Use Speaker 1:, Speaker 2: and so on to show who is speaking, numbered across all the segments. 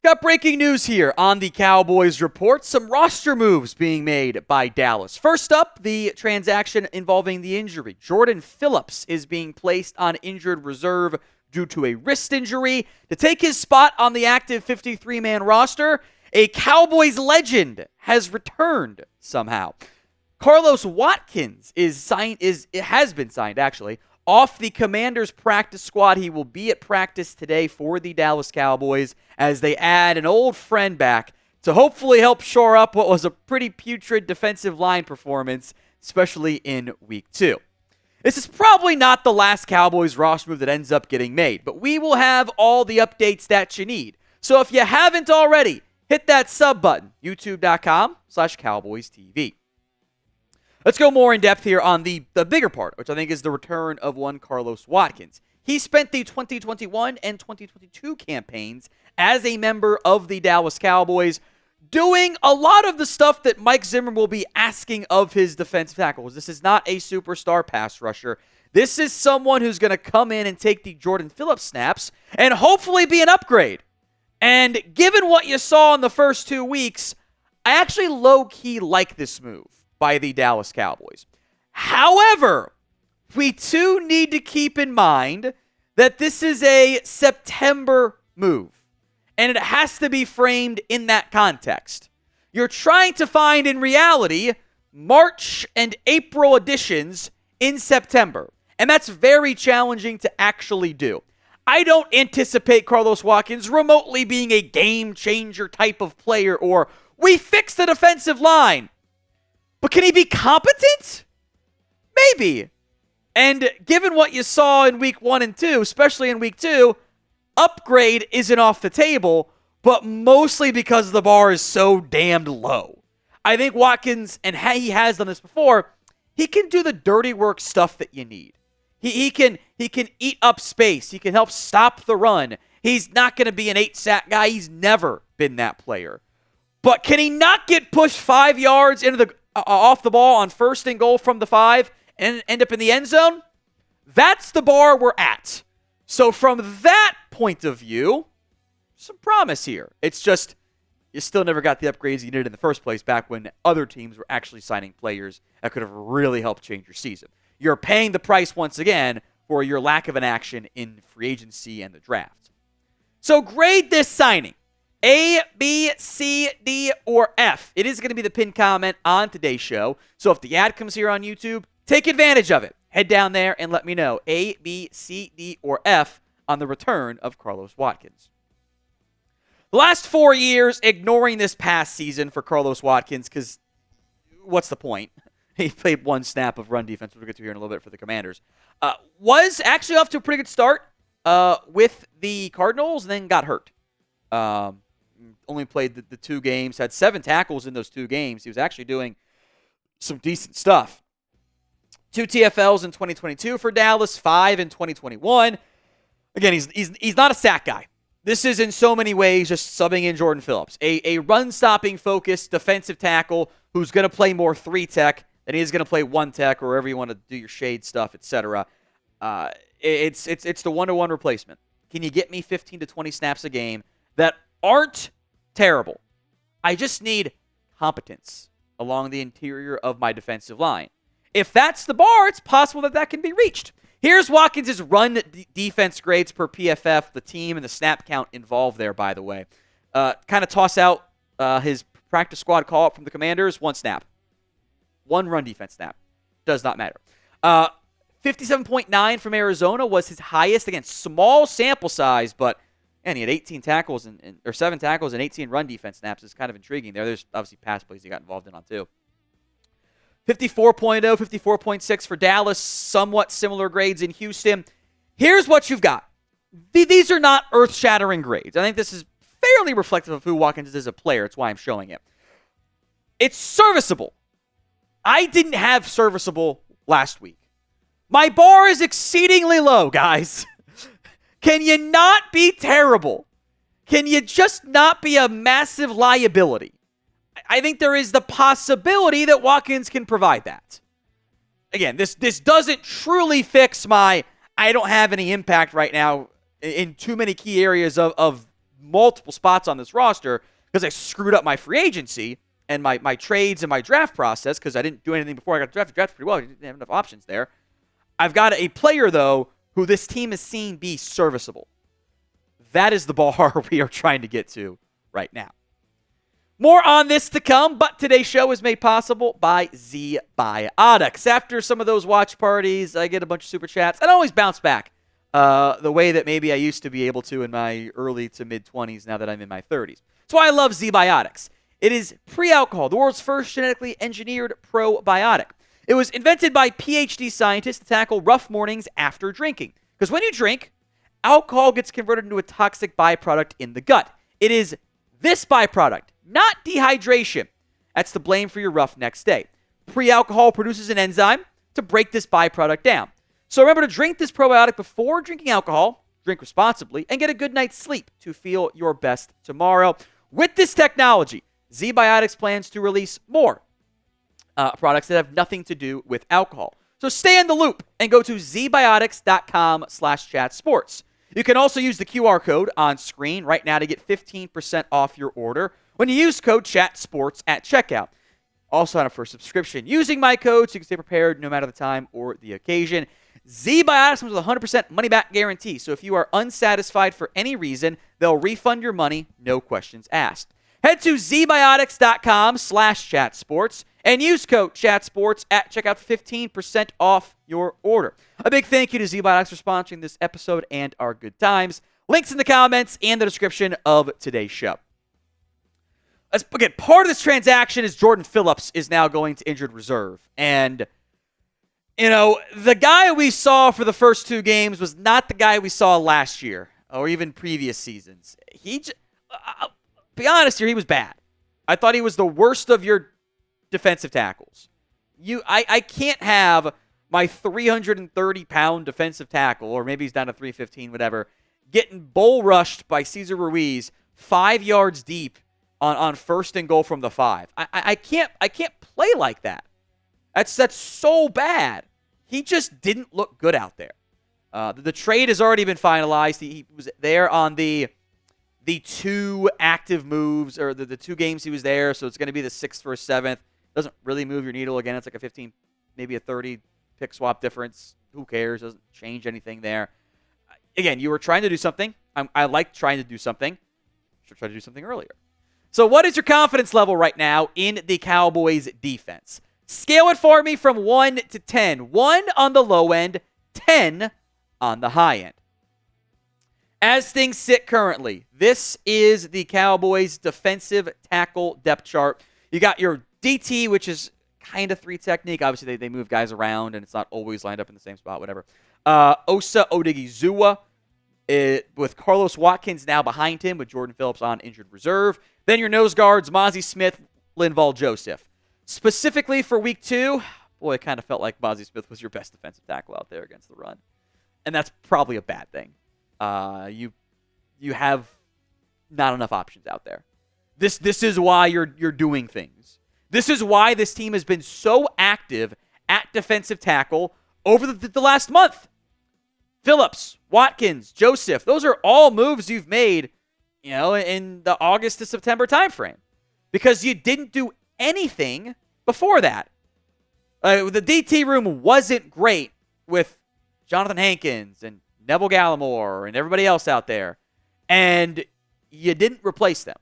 Speaker 1: Got breaking news here on the Cowboys report. Some roster moves being made by Dallas. First up, the transaction involving the injury. Jordan Phillips is being placed on injured reserve due to a wrist injury. To take his spot on the active 53-man roster, a Cowboys legend has returned somehow. Carlos Watkins has been signed off the Commanders practice squad. He will be at practice today for the Dallas Cowboys as they add an old friend back to hopefully help shore up what was a pretty putrid defensive line performance, especially in Week 2. This is probably not the last Cowboys roster move that ends up getting made, but we will have all the updates that you need. So if you haven't already, hit that sub button, youtube.com/CowboysTV. Let's go more in depth here on the bigger part, which I think is the return of one Carlos Watkins. He spent the 2021 and 2022 campaigns as a member of the Dallas Cowboys, doing a lot of the stuff that Mike Zimmer will be asking of his defensive tackles. This is not a superstar pass rusher. This is someone who's going to come in and take the Jordan Phillips snaps and hopefully be an upgrade. And given what you saw in the first 2 weeks, I actually low-key like this move by the Dallas Cowboys. However, we too need to keep in mind that this is a September move, and it has to be framed in that context. You're trying to find, in reality, March and April additions in September, and that's very challenging to actually do. I don't anticipate Carlos Watkins remotely being a game-changer type of player, or we fix the defensive line. But can he be competent? Maybe. And given what you saw in Week 1 and 2, especially in Week 2, upgrade isn't off the table, but mostly because the bar is so damned low. I think Watkins, and he has done this before, he can do the dirty work stuff that you need. He can eat up space. He can help stop the run. He's not going to be an 8-sack guy. He's never been that player. But can he not get pushed 5 yards into the off the ball on 1st and goal from the 5 and end up in the end zone? That's the bar we're at. So from that point of view, some promise here. It's just you still never got the upgrades you needed in the first place back when other teams were actually signing players that could have really helped change your season. You're paying the price once again for your lack of an action in free agency and the draft. So grade this signing. A, B, C, D, or F. It is going to be the pinned comment on today's show. So if the ad comes here on YouTube, take advantage of it. Head down there and let me know A, B, C, D, or F on the return of Carlos Watkins. The last 4 years, ignoring this past season for Carlos Watkins, because what's the point? He played 1 snap of run defense, which we'll get to here in a little bit for the Commanders. Was actually off to a pretty good start with the Cardinals and then got hurt. Only played the 2 games, had 7 tackles in those 2 games. He was actually doing some decent stuff. 2 TFLs in 2022 for Dallas, 5 in 2021. Again, he's not a sack guy. This is in so many ways just subbing in Jordan Phillips, a run-stopping focused defensive tackle who's going to play more 3-tech than he is going to play 1-tech or wherever you want to do your shade stuff, etc. It's the 1-to-1 replacement. Can you get me 15 to 20 snaps a game that aren't terrible? I just need competence along the interior of my defensive line. If that's the bar, it's possible that can be reached. Here's Watkins' run defense grades per PFF, the team and the snap count involved there, by the way. Kind of toss out his practice squad call-up from the Commanders, 1 snap. 1 run defense snap. Does not matter. 57.9 from Arizona was his highest. Again, small sample size, but he had 18 tackles or 7 tackles and 18 run defense snaps. Is kind of intriguing there. There's obviously pass plays he got involved in on too. 54.0, 54.6 for Dallas. Somewhat similar grades in Houston. Here's what you've got. These are not earth-shattering grades. I think this is fairly reflective of who Watkins is as a player. It's why I'm showing it. It's serviceable. I didn't have serviceable last week. My bar is exceedingly low, guys. Can you not be terrible? Can you just not be a massive liability? I think there is the possibility that Watkins can provide that. Again, this doesn't truly fix my I don't have any impact right now in too many key areas of multiple spots on this roster because I screwed up my free agency and my trades and my draft process because I didn't do anything before I got drafted. Drafted pretty well. I didn't have enough options there. I've got a player, though, who this team has seen be serviceable. That is the bar we are trying to get to right now. More on this to come, but today's show is made possible by ZBiotics. After some of those watch parties, I get a bunch of super chats. I don't always bounce back the way that maybe I used to be able to in my early to mid-20s now that I'm in my 30s. That's why I love ZBiotics. It is pre-alcohol, the world's first genetically engineered probiotic. It was invented by PhD scientists to tackle rough mornings after drinking. Because when you drink, alcohol gets converted into a toxic byproduct in the gut. It is this byproduct, not dehydration, that's to blame for your rough next day. Pre-alcohol produces an enzyme to break this byproduct down. So remember to drink this probiotic before drinking alcohol, drink responsibly, and get a good night's sleep to feel your best tomorrow. With this technology, ZBiotics plans to release more products that have nothing to do with alcohol. So stay in the loop and go to zbiotics.com/chatsports. You can also use the QR code on screen right now to get 15% off your order when you use code CHATSPORTS at checkout. Also sign up for a subscription using my code so you can stay prepared no matter the time or the occasion. ZBiotics comes with a 100% money-back guarantee. So if you are unsatisfied for any reason, they'll refund your money, no questions asked. Head to zbiotics.com/chatsports and use code CHATSPORTS at checkout for 15% off your order. A big thank you to ZBiotics for sponsoring this episode and our good times. Links in the comments and the description of today's show. Again, part of this transaction is Jordan Phillips is now going to injured reserve. And, you know, the guy we saw for the first two games was not the guy we saw last year or even previous seasons. Be honest here, he was bad. I thought he was the worst of your defensive tackles. I can't have my 330-pound defensive tackle, or maybe he's down to 315, whatever, getting bull rushed by Cesar Ruiz 5 yards deep on first and goal from the 5. I can't play like that. That's so bad. He just didn't look good out there. The trade has already been finalized. He was there on the two active moves, or the two games he was there, so it's going to be the 6th for a 7th. Doesn't really move your needle. Again, it's like a 15, maybe a 30 pick swap difference. Who cares? Doesn't change anything there. Again, you were trying to do something. I like trying to do something. Should try to do something earlier. So what is your confidence level right now in the Cowboys defense? Scale it for me from 1 to 10. 1 on the low end, 10 on the high end. As things sit currently, this is the Cowboys defensive tackle depth chart. You got your DT, which is kind of 3 technique. Obviously, they move guys around, and it's not always lined up in the same spot, whatever. Osa Odighizuwa, with Carlos Watkins now behind him, with Jordan Phillips on injured reserve. Then your nose guards, Mazi Smith, Linval Joseph. Specifically for week 2, boy, it kind of felt like Mazi Smith was your best defensive tackle out there against the run. And that's probably a bad thing. You have not enough options out there. This is why you're doing things. This is why this team has been so active at defensive tackle over the last month. Phillips, Watkins, Joseph, those are all moves you've made, in the August to September timeframe, because you didn't do anything before that. The DT room wasn't great with Jonathan Hankins and Neville Gallimore and everybody else out there, and you didn't replace them.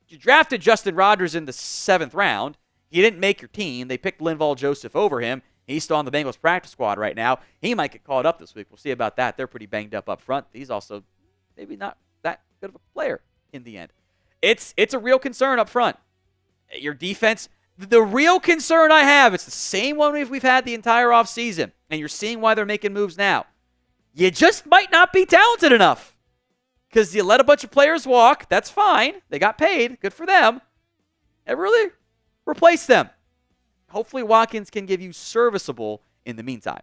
Speaker 1: You drafted Justin Rogers in the 7th round. He didn't make your team. They picked Linval Joseph over him. He's still on the Bengals practice squad right now. He might get called up this week. We'll see about that. They're pretty banged up front. He's also maybe not that good of a player in the end. It's a real concern up front. Your defense, the real concern I have, it's the same one we've had the entire offseason, and you're seeing why they're making moves now. You just might not be talented enough. Because you let a bunch of players walk. That's fine. They got paid. Good for them. And really replace them. Hopefully Watkins can give you serviceable in the meantime.